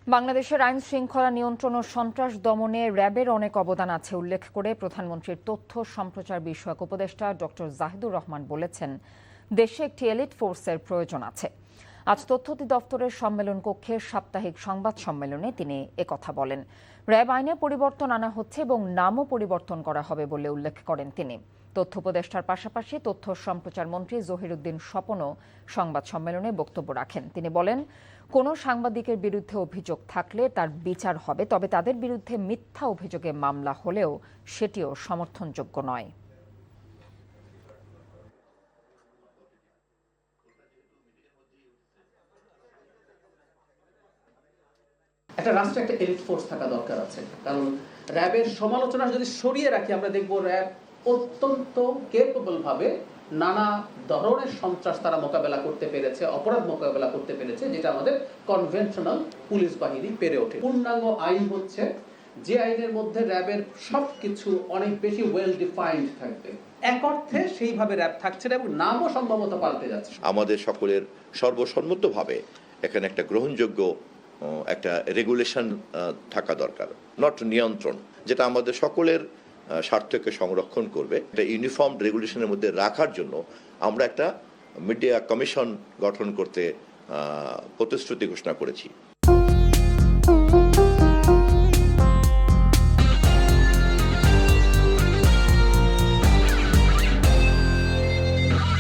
বাংলাদেশের আইন শৃঙ্খলা নিয়ন্ত্রণ ও সন্ত্রাস দমনে র্যাবের অনেক অবদান আছে উল্লেখ করে প্রধানমন্ত্রীর তথ্য সম্প্রচার বিষয়ক উপদেষ্টা ডক্টর জাহিদুর রহমান বলেছেন, দেশে একটি এলিট ফোর্সের প্রয়োজন আছে। আজ তথ্য অধিদপ্তরের সম্মেলন কক্ষে সাপ্তাহিক সংবাদ সম্মেলনে তিনি একথা বলেন। র্যাব আইনে পরিবর্তন আনা হচ্ছে এবং নামও পরিবর্তন করা হবে বলে উল্লেখ করেন তিনি। তথ্য উপদেষ্টার পাশাপাশি তথ্য সম্প্রচার মন্ত্রী জহিরুদ্দিন স্বপনও সংবাদ সম্মেলনে বক্তব্য রাখেন। তিনি বলেন, কোনো সাংবাদিকের বিরুদ্ধে অভিযোগ থাকলে তার বিচার হবে, তবে তাদের বিরুদ্ধে মিথ্যা অভিযোগে মামলা হলেও সেটিও সমর্থনযোগ্য নয়। একটা রাষ্ট্রে একটা এলিট ফোর্স থাকা দরকার আছে, কারণ র্যাবের সমালোচনা যদি সরিয়ে রাখি আমরা দেখব র্যাব অত্যন্ত কেপেবল ভাবে নানা ধরনের সন্ত্রাস তারা মোকাবেলা করতে পেরেছে, অপরাধ মোকাবেলা করতে পেরেছে, যেটা আমাদের কনভেনশনাল পুলিশ বাহিনী পেরে ওঠে। পূর্ণাঙ্গ আইন হচ্ছে যে আইনের মধ্যে র্যাবের সবকিছু অনেক বেশি ওয়েল ডিফাইন্ড থাকবে। এক অর্থে সেইভাবে র্যাব থাকছে না এবং নামও সম্ভবত পাল্টে যাচ্ছে। আমাদের সকলের সর্বসম্মতভাবে এখানে একটা গ্রহণযোগ্য একটা রেগুলেশন থাকা দরকার, নট নিয়ন্ত্রণ, যেটা আমাদের সকলের স্বার্থকে সংরক্ষণ করবে। একটা ইউনিফর্ম রেগুলেশনের মধ্যে রাখার জন্য আমরা একটা মিডিয়া কমিশন গঠন করতে প্রতিশ্রুতি ঘোষণা করেছি।